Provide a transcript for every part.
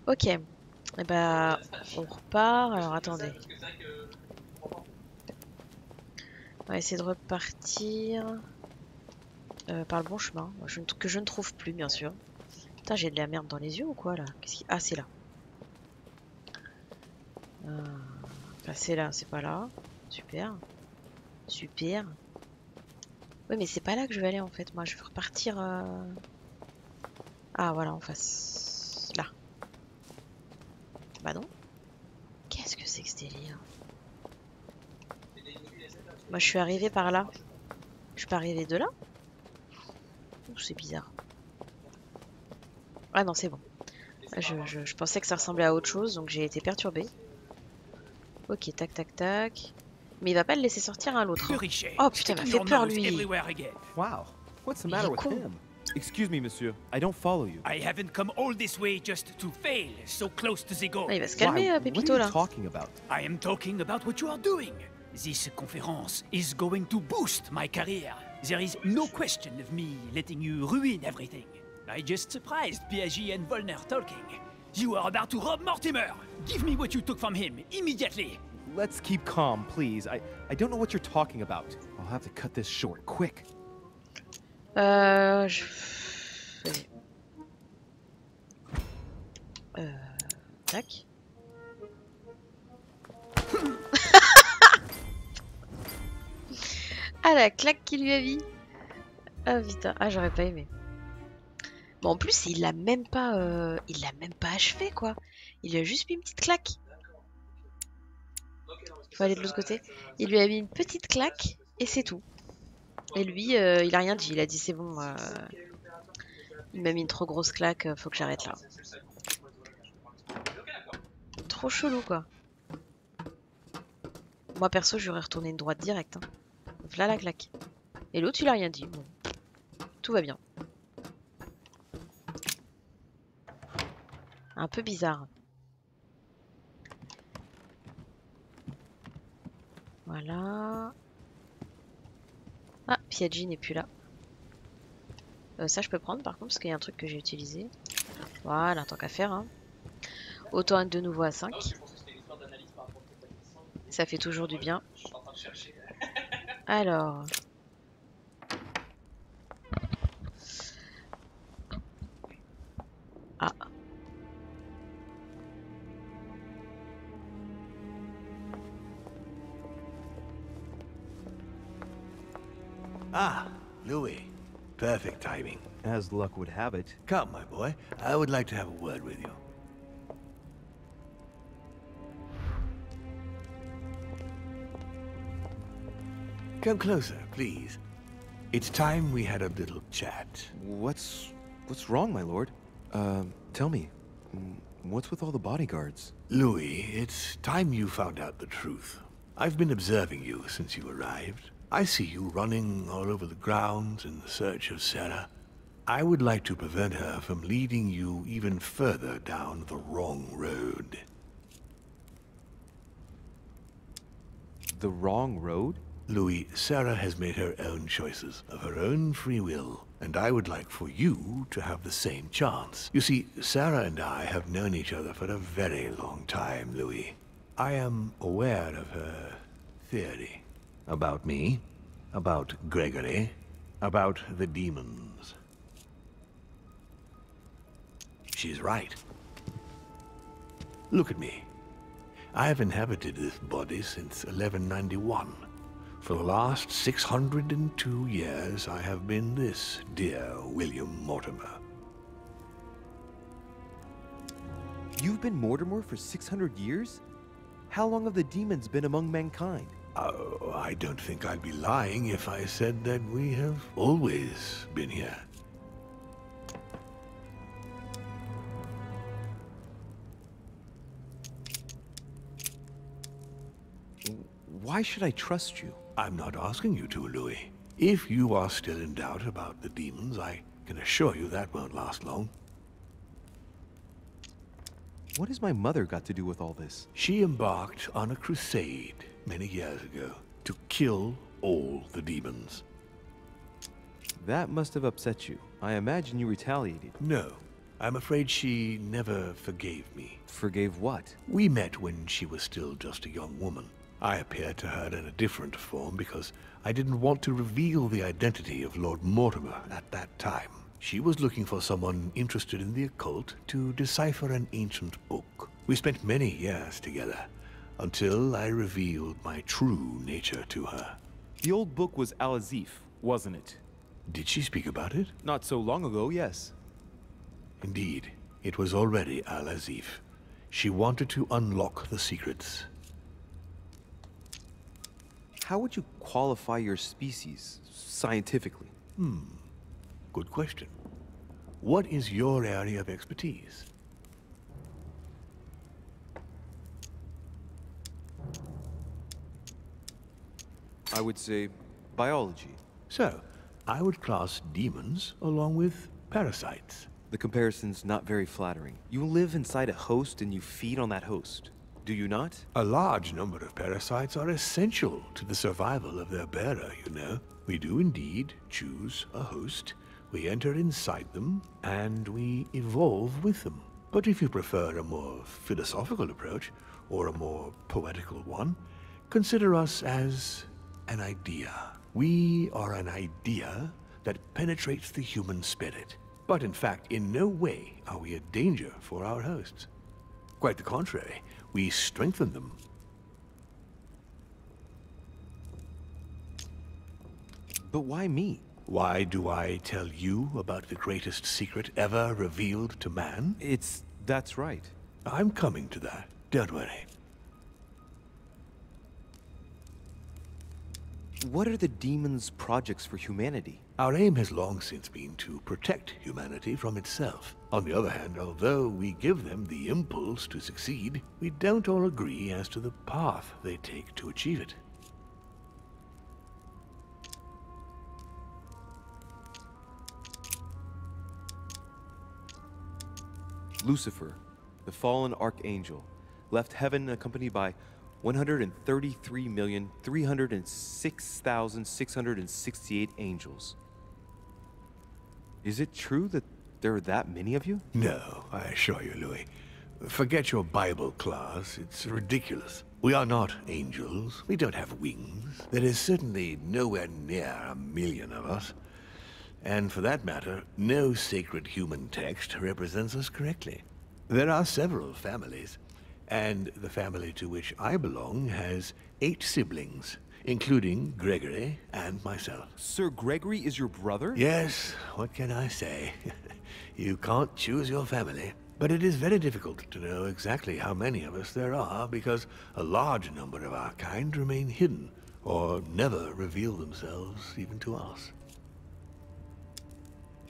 Ok. Et bah, on repart. Alors attendez. On va essayer de repartir par le bon chemin. Que je ne trouve plus, bien sûr. Putain, j'ai de la merde dans les yeux ou quoi là? Ah, c'est là. Enfin, c'est là, c'est pas là. Super. Super. Oui, mais c'est pas là que je vais aller en fait. Moi, je veux repartir. Ah, voilà, en face. Là. Bah non. Qu'est-ce que c'est que ce délire? Moi, je suis arrivée par là. Je suis pas arrivée de là? Ouh, c'est bizarre. Ah non, c'est bon. Je pensais que ça ressemblait à autre chose, donc j'ai été perturbée. Ok, tac, tac, tac. Mais il va pas le laisser sortir à l'autre. Oh putain, il m'a fait peur lui. Wow, what's the Mais il matter est with con. him? Excuse me, monsieur. I don't follow you. I haven't come all this way just to fail, so close to the goal. Ah, il va se Why? calmer, What are Pépito you là. talking about? I am talking about what you are doing. This conference is going to boost my career. There is no question of me letting you ruin everything. I just surprised Piaget and Volner talking. You are about to rob Mortimer. Give me what you took from him immediately. Let's keep calm, please. I don't know what you're talking about. I'll have to cut this short, quick. Vas-y. Tac. Ah la claque qu'il lui a mis. Ah putain, ah j'aurais pas aimé. Bon en plus il l'a même pas achevé quoi. Il lui a juste mis une petite claque. Faut aller de l'autre côté. Il lui a mis une petite claque et c'est tout. Et lui il a rien dit, il a dit c'est bon. Il m'a mis une trop grosse claque, faut que j'arrête là. Trop chelou quoi. Moi perso j'aurais retourné une droite directe. Hein. Là la claque. Et l'autre il a rien dit. Bon. Tout va bien. Un peu bizarre. Voilà. Ah, Piaggi n'est plus là. Ça je peux prendre par contre parce qu'il y a un truc que j'ai utilisé. Voilà, tant qu'à faire. Hein. Autant de nouveau à 5. Ça fait toujours du bien. Alors. Ah. Ah, Louis. Perfect timing. As luck would have it. Come, my boy. I would like to have a word with you. Come closer, please. It's time we had a little chat. What's wrong, my lord? Tell me. What's with all the bodyguards? Louis, it's time you found out the truth. I've been observing you since you arrived. I see you running all over the grounds in search of Sarah. I would like to prevent her from leading you even further down the wrong road. The wrong road? Louis, Sarah has made her own choices of her own free will, and I would like for you to have the same chance. You see, Sarah and I have known each other for a very long time, Louis. I am aware of her theory. About me, about Gregory, about the demons. She's right. Look at me. I have inhabited this body since 1191. For the last 602 years, I have been this dear William Mortimer. You've been Mortimer for 600 years? How long have the demons been among mankind? Oh, I don't think I'd be lying if I said that we have always been here. Why should I trust you? I'm not asking you to, Louis. If you are still in doubt about the demons, I can assure you that won't last long. What has my mother got to do with all this? She embarked on a crusade many years ago to kill all the demons. That must have upset you. I imagine you retaliated. No, I'm afraid she never forgave me. Forgave what? We met when she was still just a young woman. I appeared to her in a different form because I didn't want to reveal the identity of Lord Mortimer at that time. She was looking for someone interested in the occult to decipher an ancient book. We spent many years together, until I revealed my true nature to her. The old book was Al-Azif, wasn't it? Did she speak about it? Not so long ago, yes. Indeed, it was already Al-Azif. She wanted to unlock the secrets. How would you qualify your species, scientifically? Good question. What is your area of expertise? I would say biology. So, I would class demons along with parasites. The comparison's not very flattering. You live inside a host and you feed on that host. Do you not? A large number of parasites are essential to the survival of their bearer, you know. We do indeed choose a host, we enter inside them, and we evolve with them. But if you prefer a more philosophical approach, or a more poetical one, consider us as an idea. We are an idea that penetrates the human spirit. But in fact, in no way are we a danger for our hosts. Quite the contrary, we strengthen them. But why me? Why do I tell you about the greatest secret ever revealed to man? That's right. I'm coming to that, don't worry. What are the demons' projects for humanity? Our aim has long since been to protect humanity from itself. On the other hand, although we give them the impulse to succeed, we don't all agree as to the path they take to achieve it. Lucifer, the fallen archangel, left heaven accompanied by 133,306,668 angels. Is it true that there are that many of you? No, I assure you, Louis. Forget your Bible class. It's ridiculous. We are not angels. We don't have wings. There is certainly nowhere near 1,000,000 of us. And for that matter, no sacred human text represents us correctly. There are several families, and the family to which I belong has 8 siblings, including Gregory and myself. Sir Gregory is your brother? Yes, what can I say? You can't choose your family. But it is very difficult to know exactly how many of us there are, because a large number of our kind remain hidden, or never reveal themselves even to us.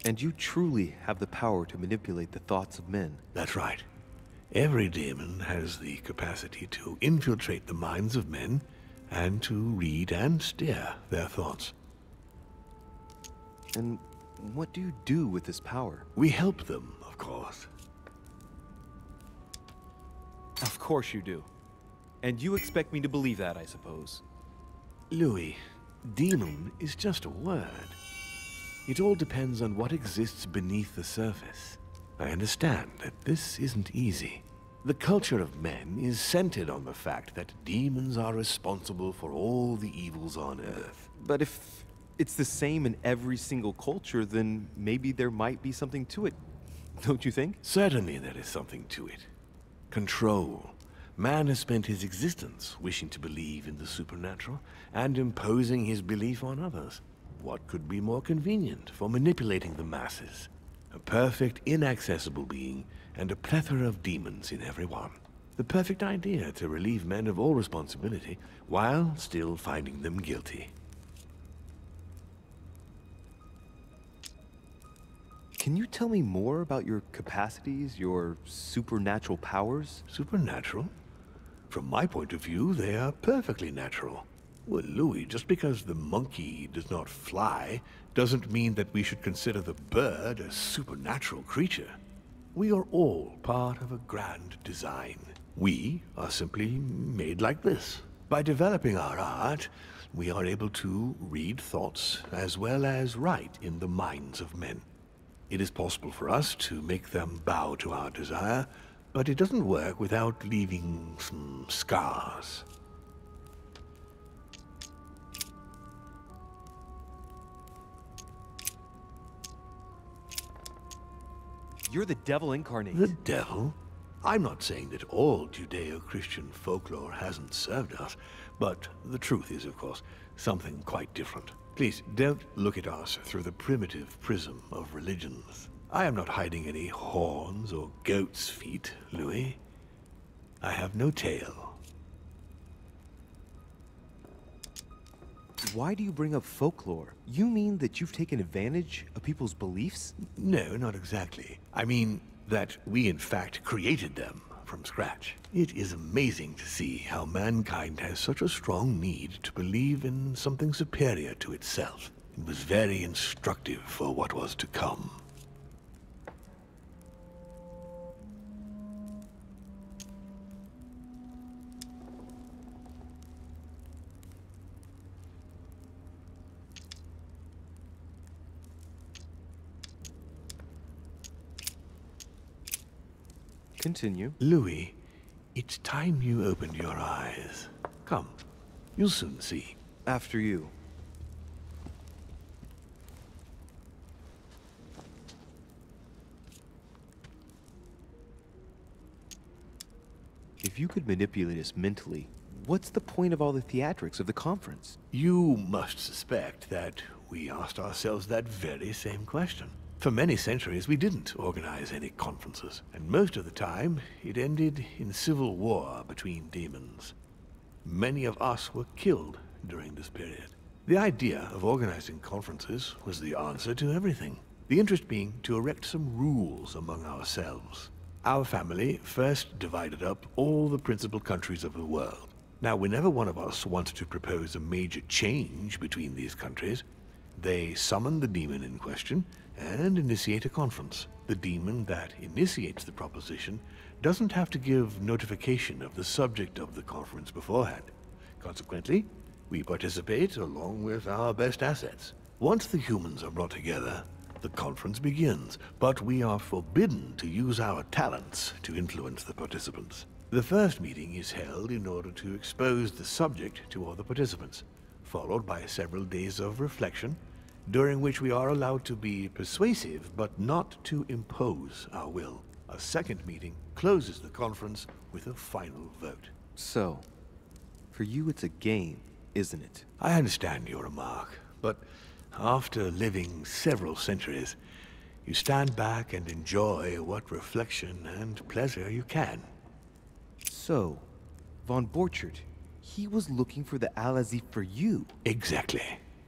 And you truly have the power to manipulate the thoughts of men. That's right. Every demon has the capacity to infiltrate the minds of men and to read and steer their thoughts. And what do you do with this power? We help them, of course. Of course you do. And you expect me to believe that, I suppose. Louis, demon is just a word. It all depends on what exists beneath the surface. I understand that this isn't easy. The culture of men is centered on the fact that demons are responsible for all the evils on Earth. But if it's the same in every single culture, then maybe there might be something to it, don't you think? Certainly there is something to it. Control. Man has spent his existence wishing to believe in the supernatural and imposing his belief on others. What could be more convenient for manipulating the masses? A perfect, inaccessible being, and a plethora of demons in every one. The perfect idea to relieve men of all responsibility, while still finding them guilty. Can you tell me more about your capacities, your supernatural powers? Supernatural? From my point of view, they are perfectly natural. Well, Louis, just because the monkey does not fly doesn't mean that we should consider the bird a supernatural creature. We are all part of a grand design. We are simply made like this. By developing our art, we are able to read thoughts as well as write in the minds of men. It is possible for us to make them bow to our desire, but it doesn't work without leaving some scars. You're the devil incarnate. The devil? I'm not saying that all Judeo-Christian folklore hasn't served us, but the truth is, of course, something quite different. Please, don't look at us through the primitive prism of religions. I am not hiding any horns or goat's feet, Louis. I have no tail. Why do you bring up folklore? You mean that you've taken advantage of people's beliefs? No, not exactly. I mean that we in fact created them from scratch. It is amazing to see how mankind has such a strong need to believe in something superior to itself. It was very instructive for what was to come. Continue. Louis, it's time you opened your eyes. Come, you'll soon see. After you. If you could manipulate us mentally, what's the point of all the theatrics of the conference? You must suspect that we asked ourselves that very same question. For many centuries, we didn't organize any conferences, and most of the time, it ended in civil war between demons. Many of us were killed during this period. The idea of organizing conferences was the answer to everything. The interest being to erect some rules among ourselves. Our family first divided up all the principal countries of the world. Now, whenever one of us wanted to propose a major change between these countries, they summon the demon in question and initiate a conference. The demon that initiates the proposition doesn't have to give notification of the subject of the conference beforehand. Consequently, we participate along with our best assets. Once the humans are brought together, the conference begins, but we are forbidden to use our talents to influence the participants. The first meeting is held in order to expose the subject to all the participants, followed by several days of reflection, during which we are allowed to be persuasive, but not to impose our will. A second meeting closes the conference with a final vote. So, for you it's a game, isn't it? I understand your remark, but after living several centuries, you stand back and enjoy what reflection and pleasure you can. So, Von Borchert, he was looking for the Al-Azif for you. Exactly.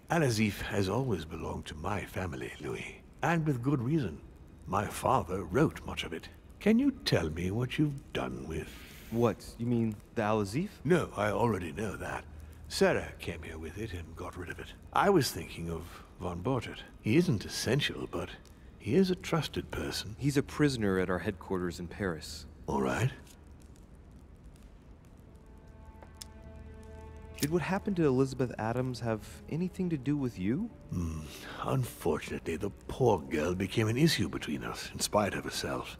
Al-Azif has always belonged to my family, Louis. And with good reason. My father wrote much of it. Can you tell me what you've done with... What, you mean the Al-Azif? No, I already know that. Sarah came here with it and got rid of it. I was thinking of Von Borchert. He isn't essential, but he is a trusted person. He's a prisoner at our headquarters in Paris. All right. Did what happened to Elizabeth Adams have anything to do with you? Unfortunately, the poor girl became an issue between us, in spite of herself.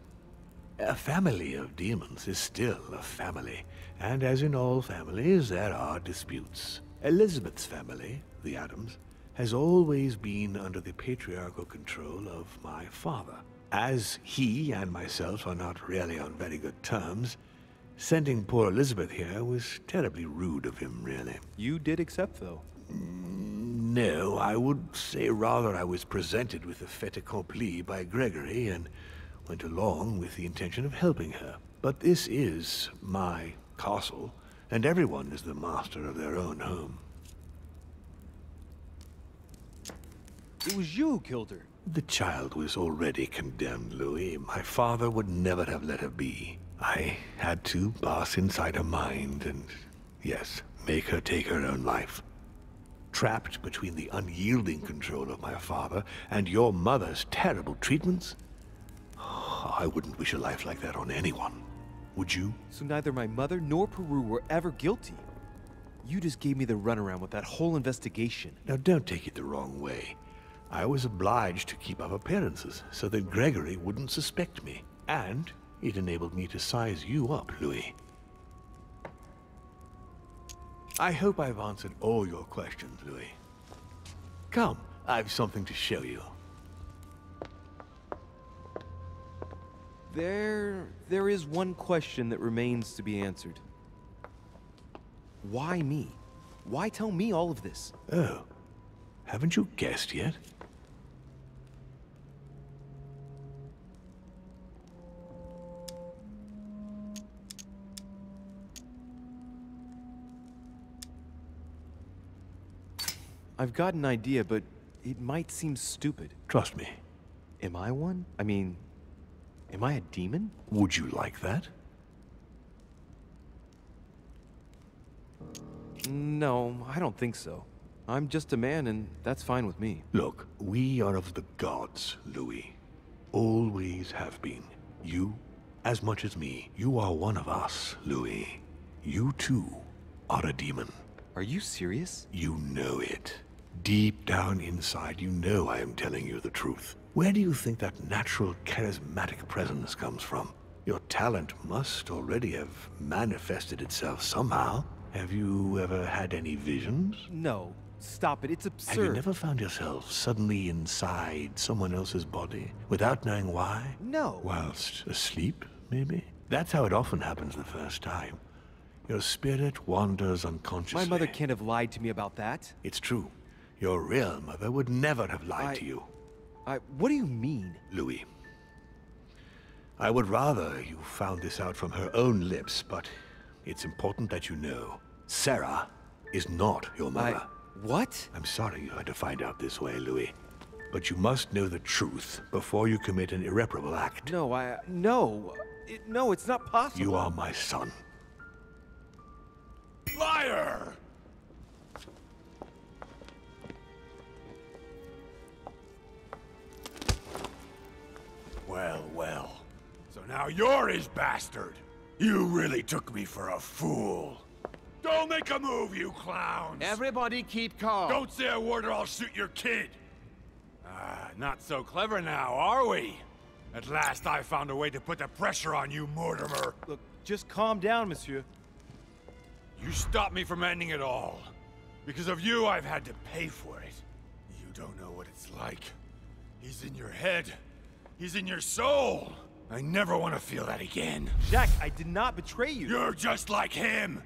A family of demons is still a family, and as in all families, there are disputes. Elizabeth's family, the Adams, has always been under the patriarchal control of my father. As he and myself are not really on very good terms, sending poor Elizabeth here was terribly rude of him, really. You did accept, though. No, I would say rather I was presented with a fait accompli by Gregory and went along with the intention of helping her. But this is my castle, and everyone is the master of their own home. It was you who killed her. The child was already condemned, Louis. My father would never have let her be. I had to pass inside her mind and, yes, make her take her own life. Trapped between the unyielding control of my father and your mother's terrible treatments, I wouldn't wish a life like that on anyone. Would you? So neither my mother nor Peru were ever guilty. You just gave me the runaround with that whole investigation. Now don't take it the wrong way. I was obliged to keep up appearances so that Gregory wouldn't suspect me. And it enabled me to size you up, Louis. I hope I've answered all your questions, Louis. Come, I've something to show you. There is one question that remains to be answered. Why me? Why tell me all of this? Oh, haven't you guessed yet? I've got an idea, but it might seem stupid. Trust me. Am I one? I mean, am I a demon? Would you like that? No, I don't think so. I'm just a man, and that's fine with me. Look, we are of the gods, Louis. Always have been. You, as much as me, you are one of us, Louis. You too are a demon. Are you serious? You know it. Deep down inside, you know I am telling you the truth. Where do you think that natural, charismatic presence comes from? Your talent must already have manifested itself somehow. Have you ever had any visions? No. Stop it. It's absurd. Have you never found yourself suddenly inside someone else's body without knowing why? No. Whilst asleep, maybe? That's how it often happens the first time. Your spirit wanders unconsciously. My mother can't have lied to me about that. It's true. Your real mother would never have lied to you. What do you mean? Louis, I would rather you found this out from her own lips, but it's important that you know. Sarah is not your mother. What? I'm sorry you had to find out this way, Louis. But you must know the truth before you commit an irreparable act. No, no. No, it's not possible. You are my son. Liar! Well, well. So now you're his bastard. You really took me for a fool. Don't make a move, you clowns! Everybody keep calm. Don't say a word or I'll shoot your kid! Not so clever now, are we? At last I found a way to put the pressure on you, Mortimer. Look, just calm down, monsieur. You stopped me from ending it all. Because of you, I've had to pay for it. You don't know what it's like. He's in your head. He's in your soul. I never want to feel that again. Jack, I did not betray you. You're just like him.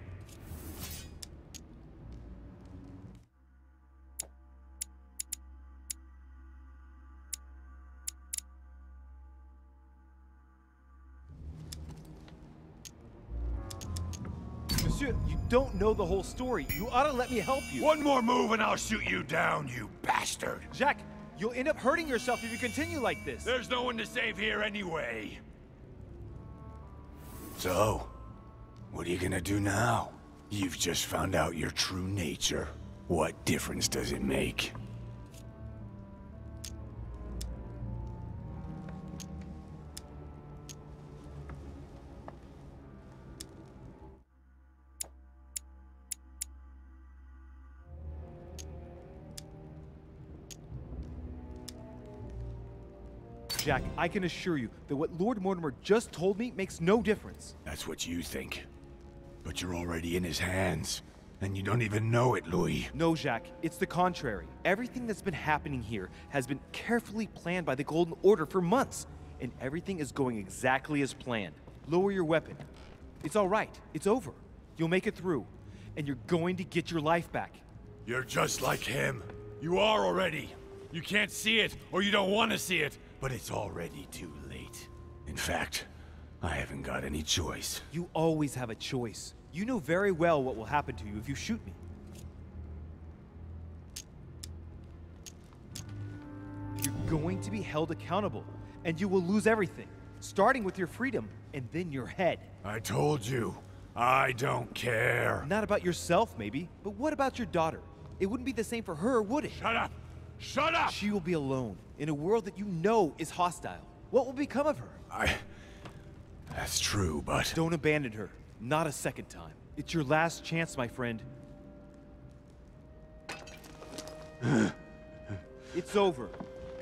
Monsieur, you don't know the whole story. You ought to let me help you. One more move and I'll shoot you down, you bastard. Jack, you'll end up hurting yourself if you continue like this. There's no one to save here anyway. So, what are you gonna do now? You've just found out your true nature. What difference does it make? Jack, I can assure you that what Lord Mortimer just told me makes no difference. That's what you think. But you're already in his hands. And you don't even know it, Louis. No, Jack, it's the contrary. Everything that's been happening here has been carefully planned by the Golden Order for months. And everything is going exactly as planned. Lower your weapon. It's all right. It's over. You'll make it through. And you're going to get your life back. You're just like him. You are already. You can't see it, or you don't want to see it. But it's already too late. In fact, I haven't got any choice. You always have a choice. You know very well what will happen to you if you shoot me. You're going to be held accountable, and you will lose everything, starting with your freedom, and then your head. I told you, I don't care. Not about yourself, maybe, but what about your daughter? It wouldn't be the same for her, would it? Shut up! Shut up! She will be alone, in a world that you know is hostile. What will become of her? That's true, but... Don't abandon her. Not a second time. It's your last chance, my friend. It's over.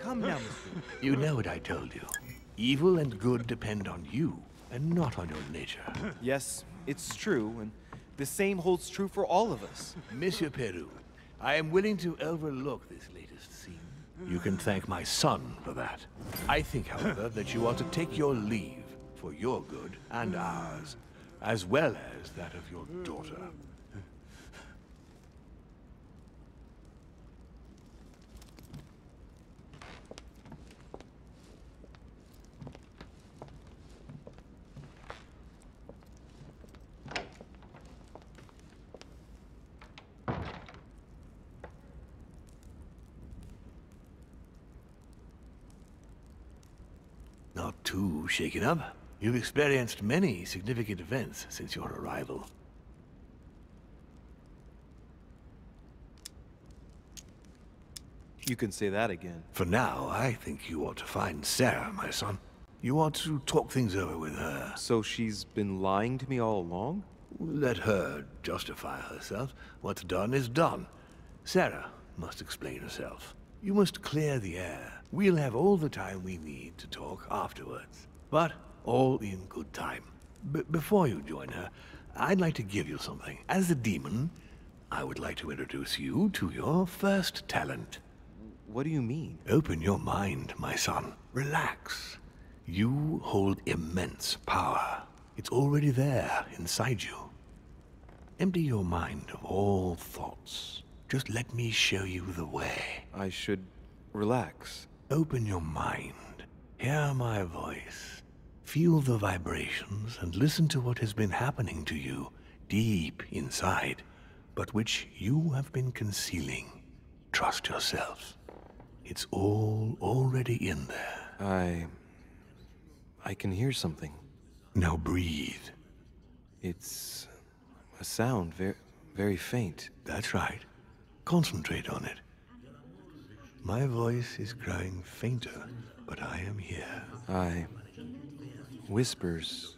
Come now, mister. You know what I told you. Evil and good depend on you, and not on your nature. Yes, it's true, and the same holds true for all of us. Monsieur Peru, I am willing to overlook this latest scene. You can thank my son for that. I think, however, that you ought to take your leave for your good and ours, as well as that of your daughter. Not too shaken up. You've experienced many significant events since your arrival. You can say that again. For now, I think you ought to find Sarah, my son. You ought to talk things over with her. So she's been lying to me all along? Let her justify herself. What's done is done. Sarah must explain herself. You must clear the air. We'll have all the time we need to talk afterwards. But all in good time. Before you join her, I'd like to give you something. As a demon, I would like to introduce you to your first talent. What do you mean? Open your mind, my son. Relax. You hold immense power. It's already there, inside you. Empty your mind of all thoughts. Just let me show you the way. I should relax. Open your mind. Hear my voice. Feel the vibrations and listen to what has been happening to you deep inside, but which you have been concealing. Trust yourself. It's all already in there. I can hear something. Now breathe. It's a sound, very faint. That's right. Concentrate on it. My voice is growing fainter, but I am here. Whispers,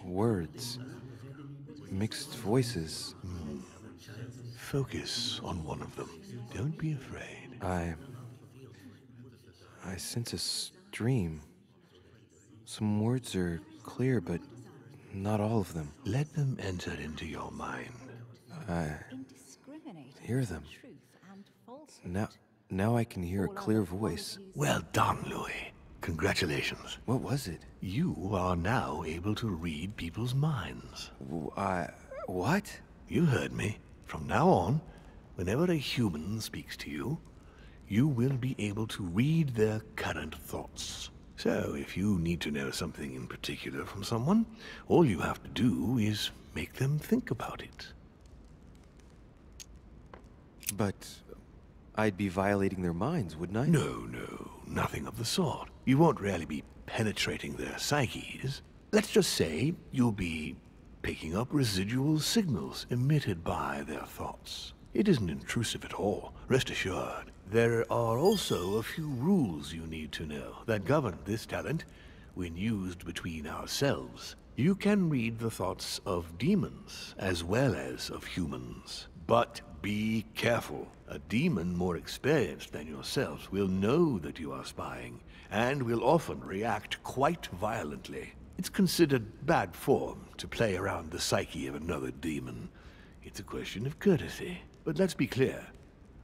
words, mixed voices. Focus on one of them. Don't be afraid. I sense a stream. Some words are clear, but not all of them. Let them enter into your mind. I hear them. Now I can hear a clear voice. Well done, Louis. Congratulations. What was it? You are now able to read people's minds. What? You heard me. From now on, whenever a human speaks to you, you will be able to read their current thoughts. So, if you need to know something in particular from someone, all you have to do is make them think about it. But I'd be violating their minds, wouldn't I? No, nothing of the sort. You won't really be penetrating their psyches. Let's just say you'll be picking up residual signals emitted by their thoughts. It isn't intrusive at all, rest assured. There are also a few rules you need to know that govern this talent when used between ourselves. You can read the thoughts of demons as well as of humans. But be careful. A demon more experienced than yourselves will know that you are spying, and will often react quite violently. It's considered bad form to play around the psyche of another demon. It's a question of courtesy. But let's be clear.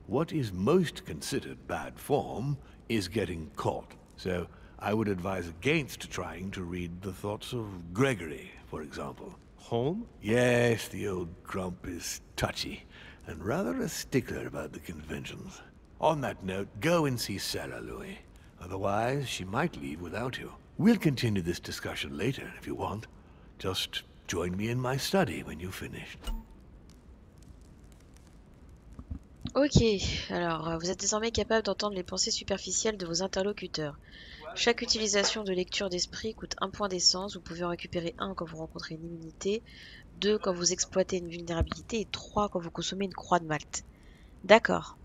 What is most considered bad form is getting caught. So I would advise against trying to read the thoughts of Gregory, for example. Home? Yes, the old grump is touchy, and rather a stickler about the conventions. On that note, go and see Sarah, Louis. Otherwise, she might leave without you. We'll continue this discussion later, if you want. Just join me in my study when you've finished. Ok, alors vous êtes désormais capable d'entendre les pensées superficielles de vos interlocuteurs. Chaque utilisation de lecture d'esprit coûte 1 point d'essence. Vous pouvez en récupérer 1 quand vous rencontrez une immunité, 2 quand vous exploitez une vulnérabilité et 3 quand vous consommez une croix de Malte. D'accord.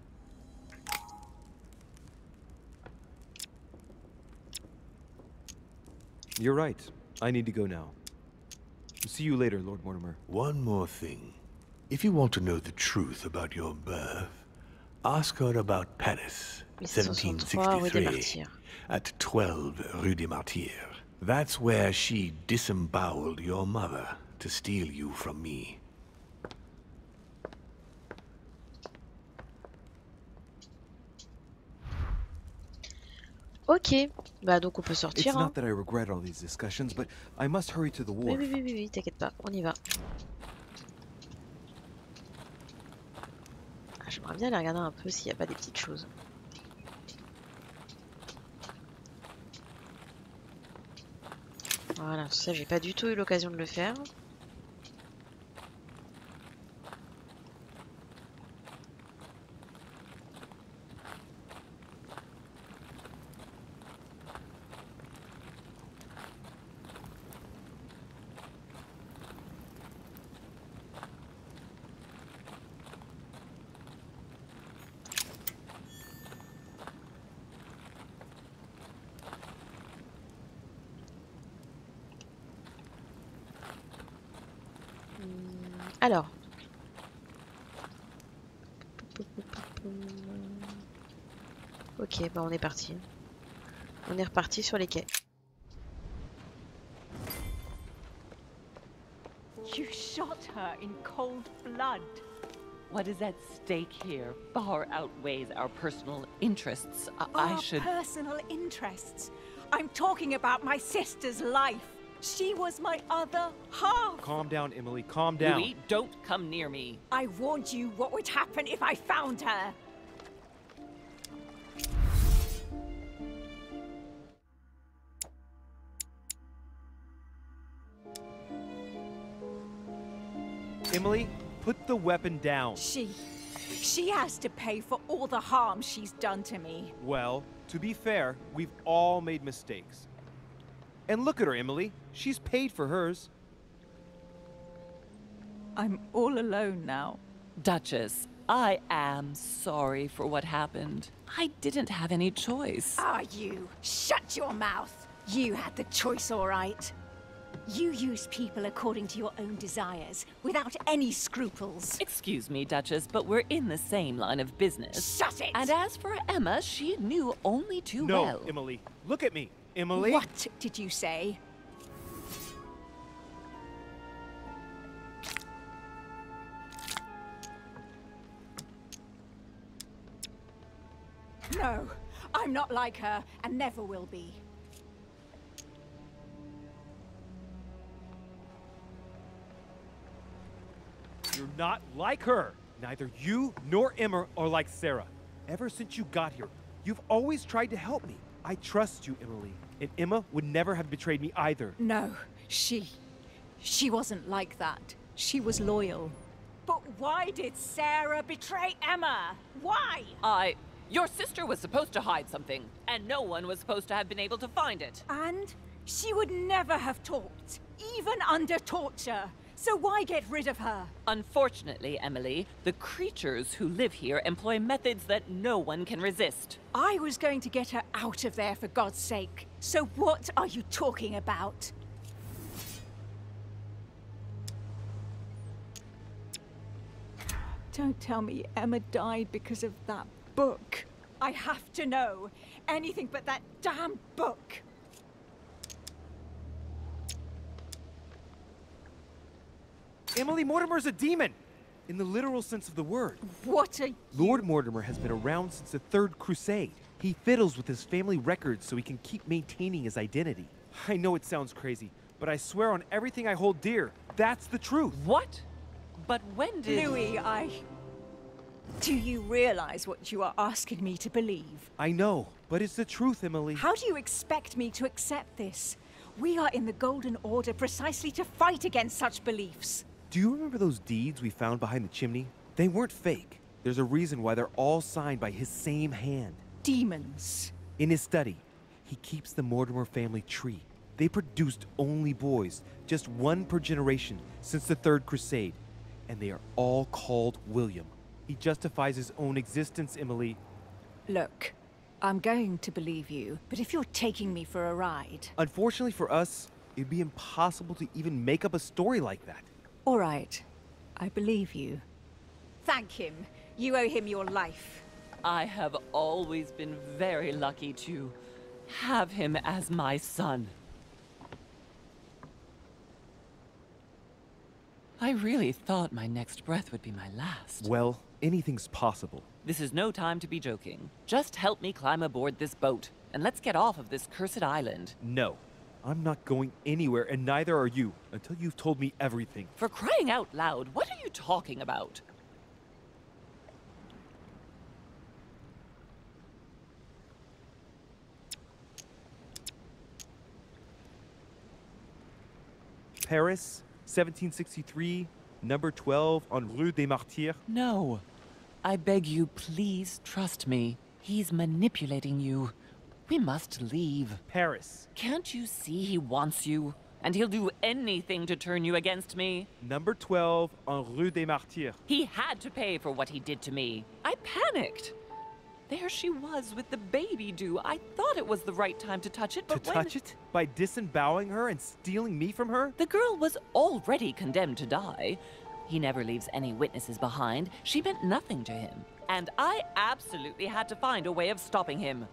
You're right. I need to go now. See you later, Lord Mortimer. One more thing. If you want to know the truth about your birth, ask her about Paris 1763 rue des 1763, Martyrs. at 12 Rue des Martyrs. That's where she disemboweled your mother to steal you from me. Ok, bah donc on peut It's sortir. Hein. not that I regret all these discussions, but I must hurry to the Oui, wharf. oui, oui, oui, oui, t'inquiète pas, on y va. Ah, j'aimerais bien aller regarder un peu s'il n'y a pas des petites choses. Voilà, ça j'ai pas du tout eu l'occasion de le faire. Alors. Ok, bah on est parti. On est reparti sur les quais. You shot her in cold blood. What is at stake here far outweighs our personal interests. I should... personal interests? I'm talking about my sister's life. She was my other half. Calm down, Emily, calm down. Louis, don't come near me. I warned you what would happen if I found her. Emily, put the weapon down. She has to pay for all the harm she's done to me. Well, to be fair, we've all made mistakes. And look at her, Emily. She's paid for hers. I'm all alone now. Duchess, I am sorry for what happened. I didn't have any choice. Ah, you. Shut your mouth. You had the choice, all right. You use people according to your own desires, without any scruples. Excuse me, Duchess, but we're in the same line of business. Shut it! And as for Emma, she knew only too No, well. Emily, look at me. Emily? What did you say? No, I'm not like her, and never will be. You're not like her. Neither you nor Emma are like Sarah. Ever since you got here, you've always tried to help me. I trust you, Emily. And Emma would never have betrayed me either. No, she wasn't like that. She was loyal. But why did Sarah betray Emma? Why? Your sister was supposed to hide something, and no one was supposed to have been able to find it. And she would never have talked, even under torture. So why get rid of her? Unfortunately, Emily, the creatures who live here employ methods that no one can resist. I was going to get her out of there for God's sake. So what are you talking about? Don't tell me Emma died because of that book. I have to know. Anything but that damn book. Emily, Mortimer's a demon! In the literal sense of the word. What are you... Lord Mortimer has been around since the Third Crusade. He fiddles with his family records so he can keep maintaining his identity. I know it sounds crazy, but I swear on everything I hold dear, that's the truth. What? But when did... Louis, Do you realize what you are asking me to believe? I know, but it's the truth, Emily. How do you expect me to accept this? We are in the Golden Order precisely to fight against such beliefs. Do you remember those deeds we found behind the chimney? They weren't fake. There's a reason why they're all signed by his same hand. Demons. In his study, he keeps the Mortimer family tree. They produced only boys, just one per generation since the Third Crusade, and they are all called William. He justifies his own existence, Emily. Look, I'm going to believe you, but if you're taking me for a ride... Unfortunately for us, it'd be impossible to even make up a story like that. All right, I believe you. Thank him. You owe him your life. I have always been very lucky to have him as my son. I really thought my next breath would be my last. Well, anything's possible. This is no time to be joking. Just help me climb aboard this boat, and let's get off of this cursed island. No, I'm not going anywhere, and neither are you, until you've told me everything. For crying out loud, what are you talking about? Paris, 1763, number 12 on Rue des Martyrs. No. I beg you, please trust me. He's manipulating you. We must leave. Paris, Can't you see he wants you? And he'll do anything to turn you against me. number 12 on Rue des Martyrs. He had to pay for what he did to me. I panicked. There she was with the baby due. I thought it was the right time to touch it, but To touch it? By disemboweling her and stealing me from her? The girl was already condemned to die. He never leaves any witnesses behind. She meant nothing to him. And I absolutely had to find a way of stopping him.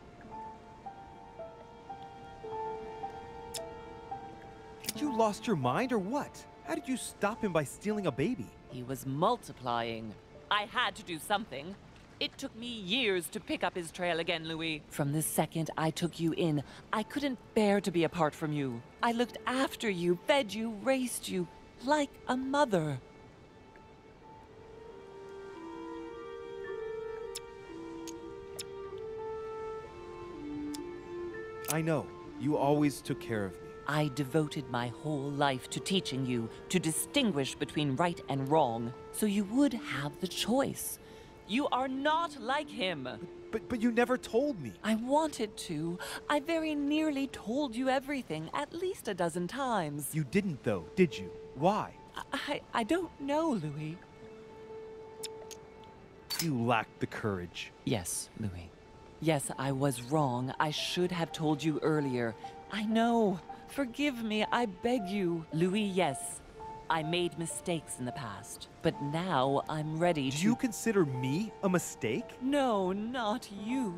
You lost your mind or what? How did you stop him by stealing a baby? He was multiplying. I had to do something. It took me years to pick up his trail again, Louis. From the second I took you in, I couldn't bear to be apart from you. I looked after you, fed you, raised you, like a mother. I know. You always took care of me. I devoted my whole life to teaching you to distinguish between right and wrong, so you would have the choice. You are not like him. But you never told me. I wanted to. I very nearly told you everything, at least a dozen times. You didn't though, did you? Why? I don't know, Louis. You lacked the courage. Yes, Louis. Yes, I was wrong. I should have told you earlier. I know. Forgive me, I beg you. Louis, yes. I made mistakes in the past, but now I'm ready to... Do you consider me a mistake? No, not you.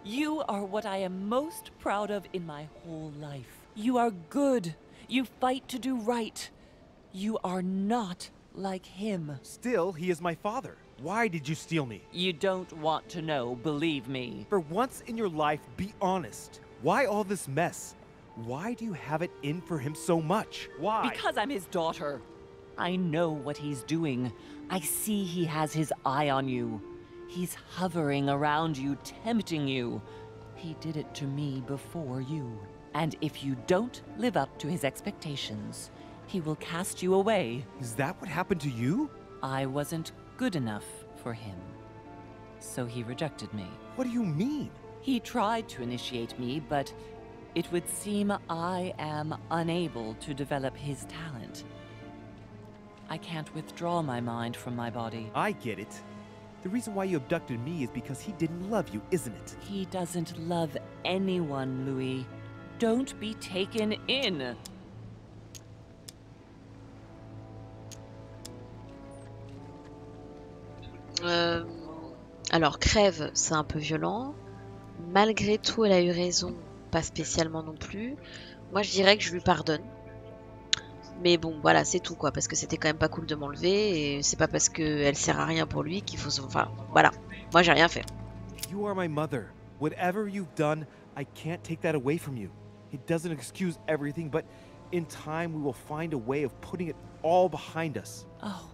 You are what I am most proud of in my whole life. You are good. You fight to do right. You are not like him. Still, he is my father. Why did you steal me? You don't want to know, believe me. For once in your life, be honest. Why all this mess? Why do you have it in for him so much? Why? Because I'm his daughter. I know what he's doing. I see he has his eye on you. He's hovering around you, tempting you. He did it to me before you. And if you don't live up to his expectations, he will cast you away. Is that what happened to you? I wasn't good enough for him. So he rejected me. What do you mean? He tried to initiate me, but it would seem I am unable to develop his talent. I can't withdraw my mind from my body. I get it. The reason why you abducted me is because he didn't love you, isn't it? He doesn't love anyone, Louis. Don't be taken in. Alors, crève, c'est un peu violent. Malgré tout, elle a eu raison. Pas spécialement non plus. Moi, je dirais que je lui pardonne. Mais bon, voilà, c'est tout, quoi. Parce que c'était quand même pas cool de m'enlever. Et c'est pas parce qu'elle sert à rien pour lui qu'il faut... Enfin, voilà. Moi, j'ai rien fait. You are my mother. Whatever you've done, I can't take that away from you. It doesn't excuse everything, but in time we will find a way of putting it all behind us. Oh,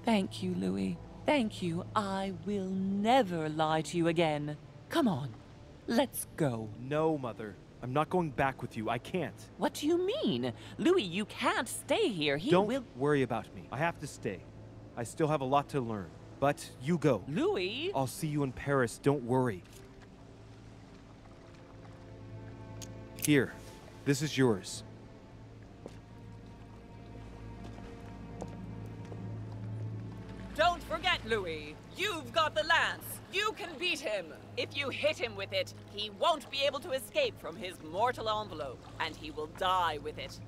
thank you, Louis. Thank you. I will never lie to you again. Come on, let's go. No, Mother. I'm not going back with you. I can't. What do you mean? Louis, you can't stay here. He Don't will... worry about me. I have to stay. I still have a lot to learn. But you go. Louis? I'll see you in Paris. Don't worry. Here. This is yours. Don't forget, Louis. You've got the lance. You can beat him. If you hit him with it, he won't be able to escape from his mortal envelope, and he will die with it.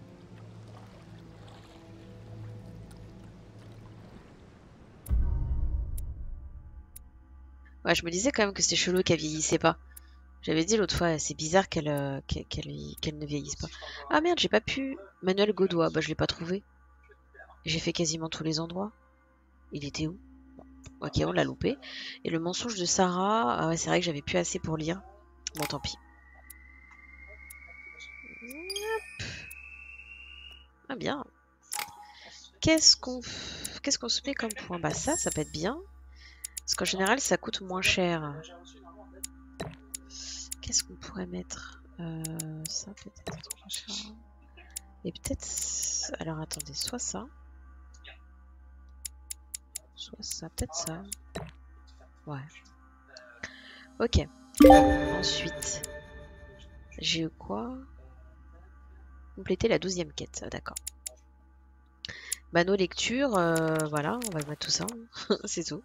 Ouais, je me disais quand même que c'était chelou qu'elle vieillissait pas. J'avais dit l'autre fois, c'est bizarre qu'elle ne vieillisse pas. Ah merde, j'ai pas pu... Manuel Godoy, bah je l'ai pas trouvé. J'ai fait quasiment tous les endroits. Il était où? Ok, on l'a loupé. Et le mensonge de Sarah, ah ouais, c'est vrai que j'avais plus assez pour lire. Bon, tant pis. Ah bien. Qu'est-ce qu'on se met comme point? Bah ça peut être bien. Parce qu'en général, ça coûte moins cher. Qu'est-ce qu'on pourrait mettre? Ça peut-être moins cher. Et peut-être... Alors attendez, soit ça. Soit ça, peut-être ça. Ouais. Ok. Ensuite, j'ai eu quoi? Compléter la 12e quête. Ah, d'accord. Bah nos lectures, voilà, on va mettre tout ça. C'est tout.